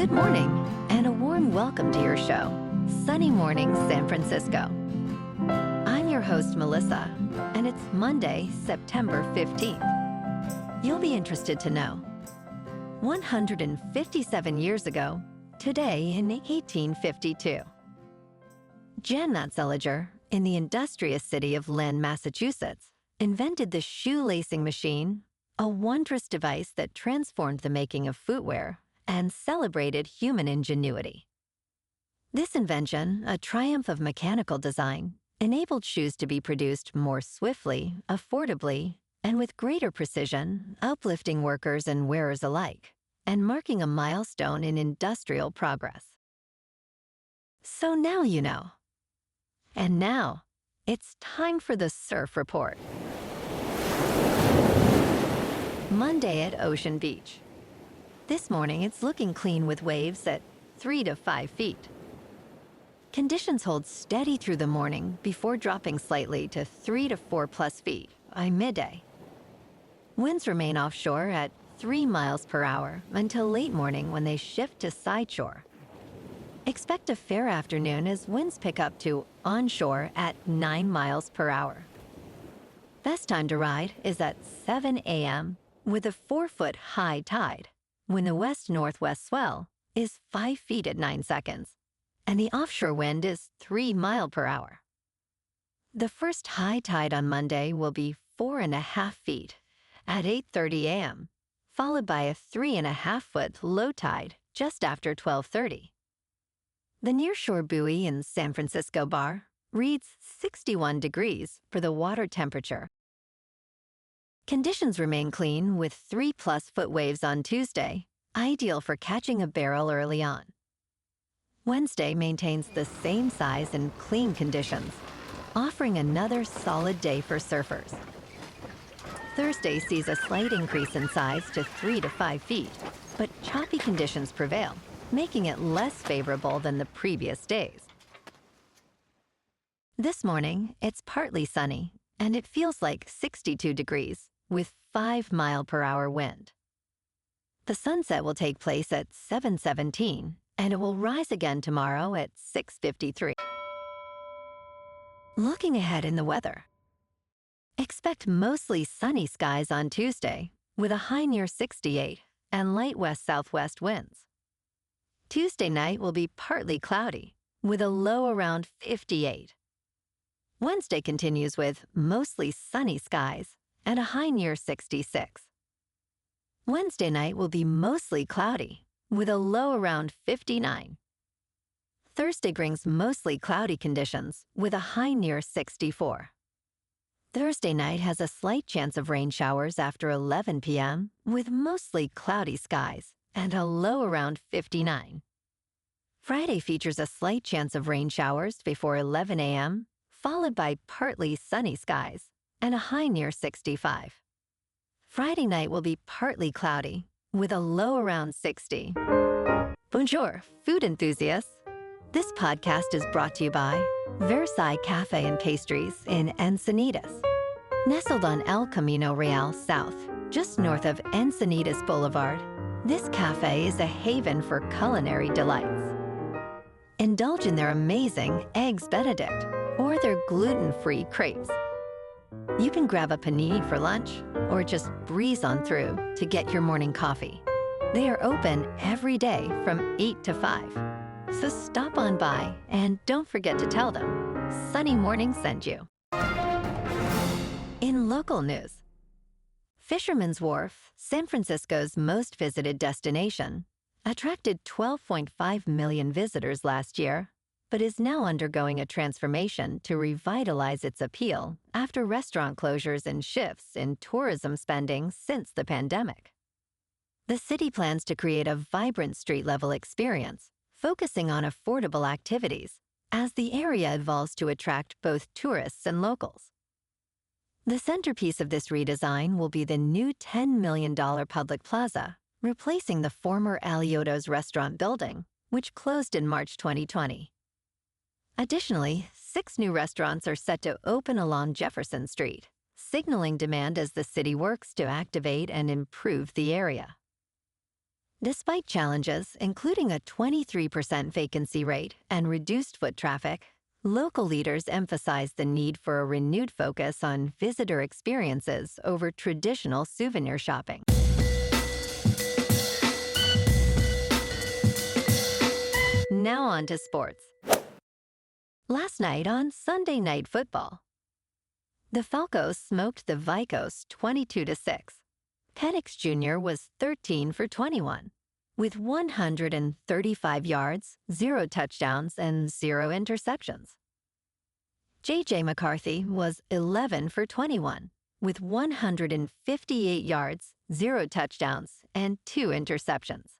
Good morning, and a warm welcome to your show, Sunny Mornings San Francisco. I'm your host, Melissa, and it's Monday, September 15th. You'll be interested to know, 157 years ago, today in 1852, Jan Matzeliger, in the industrious city of Lynn, Massachusetts, invented the shoelacing machine, a wondrous device that transformed the making of footwear and celebrated human ingenuity. This invention, a triumph of mechanical design, enabled shoes to be produced more swiftly, affordably, and with greater precision, uplifting workers and wearers alike, and marking a milestone in industrial progress. So now you know. And now, it's time for the Surf Report. Monday at Ocean Beach. This morning, it's looking clean with waves at 3 to 5 feet. Conditions hold steady through the morning before dropping slightly to 3 to 4 plus feet by midday. Winds remain offshore at 3 miles per hour until late morning when they shift to sideshore. Expect a fair afternoon as winds pick up to onshore at 9 miles per hour. Best time to ride is at 7 a.m. with a 4-foot high tide, when the west-northwest swell is 5 feet at 9 seconds, and the offshore wind is 3 miles per hour. The first high tide on Monday will be 4.5 feet at 8:30 a.m., followed by a 3.5-foot low tide just after 12:30. The nearshore buoy in San Francisco Bar reads 61 degrees for the water temperature. Conditions remain clean with 3+ foot waves on Tuesday, ideal for catching a barrel early on. Wednesday maintains the same size and clean conditions, offering another solid day for surfers. Thursday sees a slight increase in size to 3 to 5 feet, but choppy conditions prevail, making it less favorable than the previous days. This morning, it's partly sunny, and it feels like 62 degrees, with 5 mile per hour wind. The sunset will take place at 7:17, and it will rise again tomorrow at 6:53. Looking ahead in the weather. Expect mostly sunny skies on Tuesday, with a high near 68 and light west-southwest winds. Tuesday night will be partly cloudy, with a low around 58. Wednesday continues with mostly sunny skies and a high near 66. Wednesday night will be mostly cloudy, with a low around 59. Thursday brings mostly cloudy conditions, with a high near 64. Thursday night has a slight chance of rain showers after 11 p.m., with mostly cloudy skies and a low around 59. Friday features a slight chance of rain showers before 11 a.m., followed by partly sunny skies and a high near 65. Friday night will be partly cloudy, with a low around 60. Bonjour, food enthusiasts. This podcast is brought to you by Versailles Cafe and Pastries in Encinitas. Nestled on El Camino Real South, just north of Encinitas Boulevard, this cafe is a haven for culinary delights. Indulge in their amazing Eggs Benedict or their gluten-free crepes. You can grab a panini for lunch or just breeze on through to get your morning coffee. They are open every day from 8 to 5. So stop on by and don't forget to tell them Sunny Morning sent you. In local news, Fisherman's Wharf, San Francisco's most visited destination, attracted 12.5 million visitors last year, but is now undergoing a transformation to revitalize its appeal after restaurant closures and shifts in tourism spending since the pandemic. The city plans to create a vibrant street-level experience, focusing on affordable activities, as the area evolves to attract both tourists and locals. The centerpiece of this redesign will be the new $10 million public plaza, replacing the former Alioto's restaurant building, which closed in March 2020. Additionally, 6 new restaurants are set to open along Jefferson Street, signaling demand as the city works to activate and improve the area. Despite challenges, including a 23% vacancy rate and reduced foot traffic, local leaders emphasize the need for a renewed focus on visitor experiences over traditional souvenir shopping. Now on to sports. Last night on Sunday Night Football, the Falcos smoked the Vikos 22-6. Penix Jr. was 13 for 21, with 135 yards, 0 touchdowns, and 0 interceptions. J.J. McCarthy was 11 for 21, with 158 yards, 0 touchdowns, and 2 interceptions.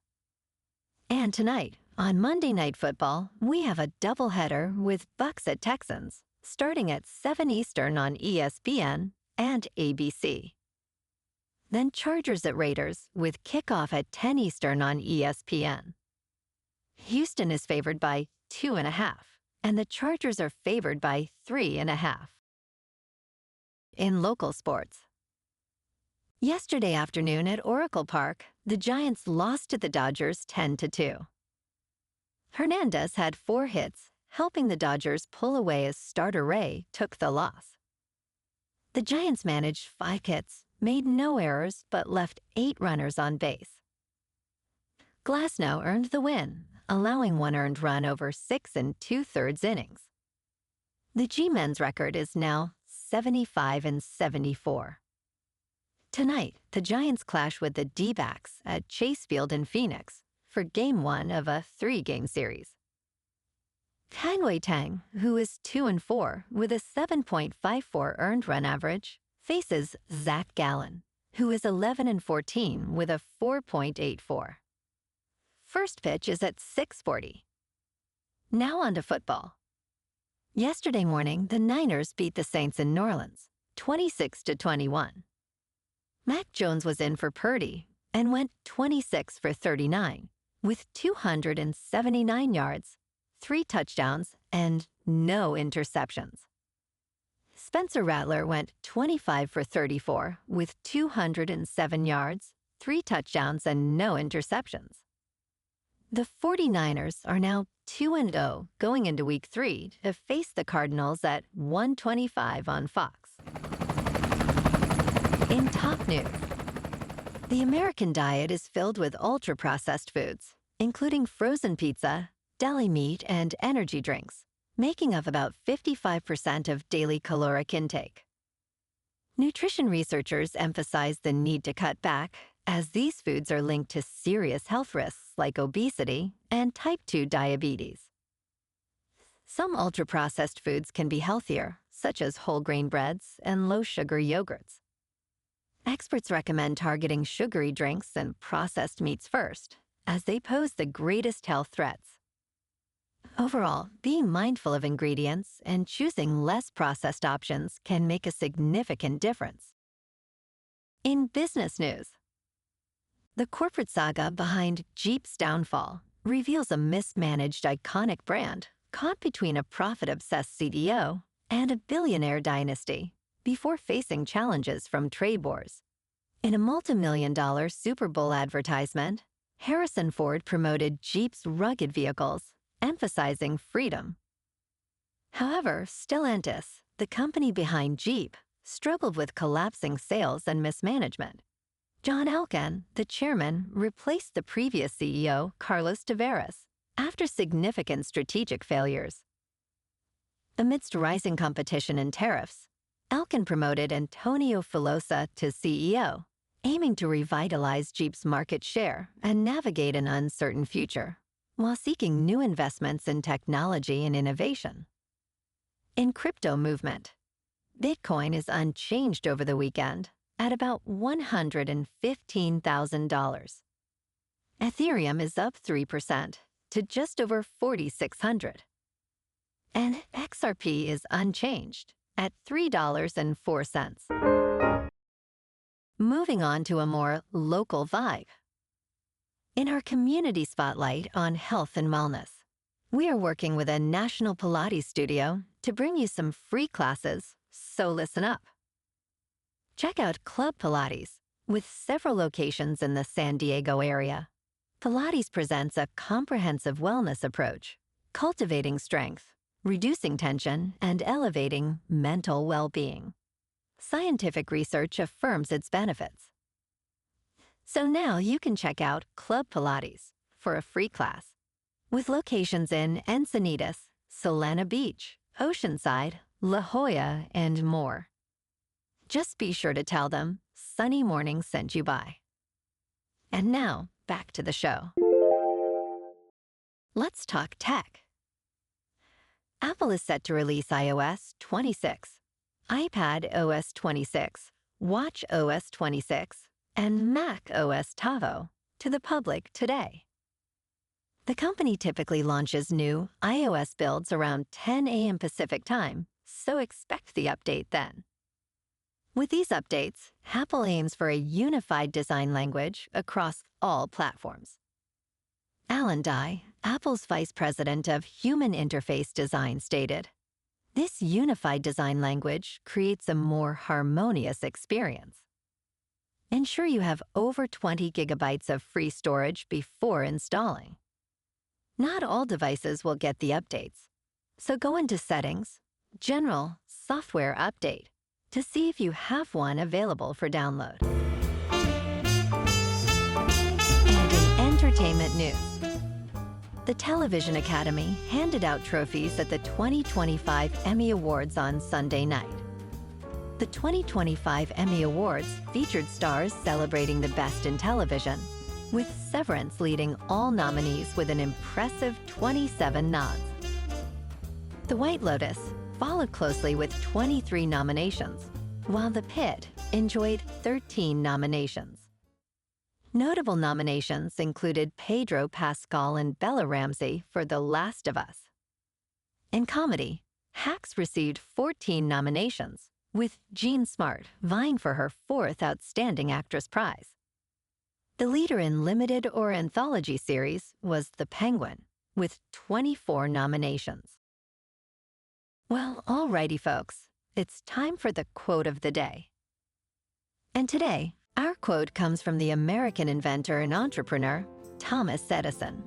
And tonight, on Monday Night Football, we have a doubleheader with Bucks at Texans, starting at 7 Eastern on ESPN and ABC. Then Chargers at Raiders with kickoff at 10 Eastern on ESPN. Houston is favored by 2.5, and the Chargers are favored by 3.5. In local sports, yesterday afternoon at Oracle Park, the Giants lost to the Dodgers 10-2. Hernandez had 4 hits, helping the Dodgers pull away as starter Ray took the loss. The Giants managed 5 hits, made no errors, but left 8 runners on base. Glasnow earned the win, allowing 1 earned run over 6 2/3 innings. The G-men's record is now 75-74. Tonight, the Giants clash with the D-backs at Chase Field in Phoenix for Game 1 of a 3-game series. Kai-Wei Teng, who is 2-4 with a 7.54 earned run average, faces Zac Gallen, who is 11-14 with a 4.84. First pitch is at 6:40. Now on to football. Yesterday morning, the Niners beat the Saints in New Orleans, 26-21. Mac Jones was in for Purdy and went 26 for 39 with 279 yards, 3 touchdowns, and no interceptions. Spencer Rattler went 25 for 34 with 207 yards, 3 touchdowns, and no interceptions. The 49ers are now 2-0 going into Week 3 to face the Cardinals at 1:25 on Fox. In top news, the American diet is filled with ultra-processed foods, including frozen pizza, deli meat, and energy drinks, making up about 55% of daily caloric intake. Nutrition researchers emphasize the need to cut back, as these foods are linked to serious health risks like obesity and type 2 diabetes. Some ultra-processed foods can be healthier, such as whole grain breads and low-sugar yogurts. Experts recommend targeting sugary drinks and processed meats first, as they pose the greatest health threats. Overall, being mindful of ingredients and choosing less processed options can make a significant difference. In business news, the corporate saga behind Jeep's downfall reveals a mismanaged iconic brand caught between a profit-obsessed CEO and a billionaire dynasty before facing challenges from trade wars. In a multi-million-dollar Super Bowl advertisement, Harrison Ford promoted Jeep's rugged vehicles, emphasizing freedom. However, Stellantis, the company behind Jeep, struggled with collapsing sales and mismanagement. John Elkann, the chairman, replaced the previous CEO, Carlos Tavares, after significant strategic failures. Amidst rising competition and tariffs, Elkann promoted Antonio Filosa to CEO, aiming to revitalize Jeep's market share and navigate an uncertain future, while seeking new investments in technology and innovation. In crypto movement, Bitcoin is unchanged over the weekend at about $115,000. Ethereum is up 3% to just over 4,600. And XRP is unchanged at $3.04. Moving on to a more local vibe. In our community spotlight on health and wellness, we are working with a national Pilates studio to bring you some free classes, so listen up. Check out Club Pilates, with several locations in the San Diego area. Pilates presents a comprehensive wellness approach, cultivating strength, reducing tension, and elevating mental well-being. Scientific research affirms its benefits. So now you can check out Club Pilates for a free class, with locations in Encinitas, Solana Beach, Oceanside, La Jolla, and more. Just be sure to tell them Sunny Morning sent you by. And now, back to the show. Let's talk tech. Apple is set to release iOS 26, iPad OS 26, Watch OS 26, and Mac OS Tavo to the public today. The company typically launches new iOS builds around 10 a.m. Pacific time, so expect the update then. With these updates, Apple aims for a unified design language across all platforms. Alan Dye, Apple's vice president of human interface design, stated, "This unified design language creates a more harmonious experience. Ensure you have over 20 gigabytes of free storage before installing." Not all devices will get the updates, so go into Settings, General, Software Update to see if you have one available for download. And in entertainment news, the Television Academy handed out trophies at the 2025 Emmy Awards on Sunday night. The 2025 Emmy Awards featured stars celebrating the best in television, with Severance leading all nominees with an impressive 27 nods. The White Lotus followed closely with 23 nominations, while The Pit enjoyed 13 nominations. Notable nominations included Pedro Pascal and Bella Ramsey for The Last of Us. In comedy, Hacks received 14 nominations, with Jean Smart vying for her 4th Outstanding Actress prize. The leader in limited or anthology series was The Penguin, with 24 nominations. Well, alrighty folks, it's time for the quote of the day. And today, our quote comes from the American inventor and entrepreneur, Thomas Edison.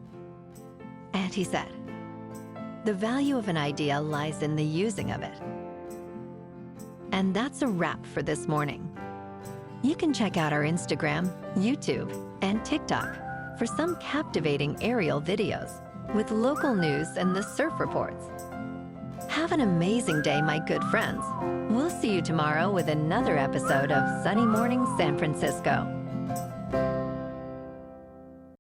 And he said, "The value of an idea lies in the using of it." And that's a wrap for this morning. You can check out our Instagram, YouTube, and TikTok for some captivating aerial videos with local news and the surf reports. Have an amazing day, my good friends. We'll see you tomorrow with another episode of Sunny Morning San Francisco.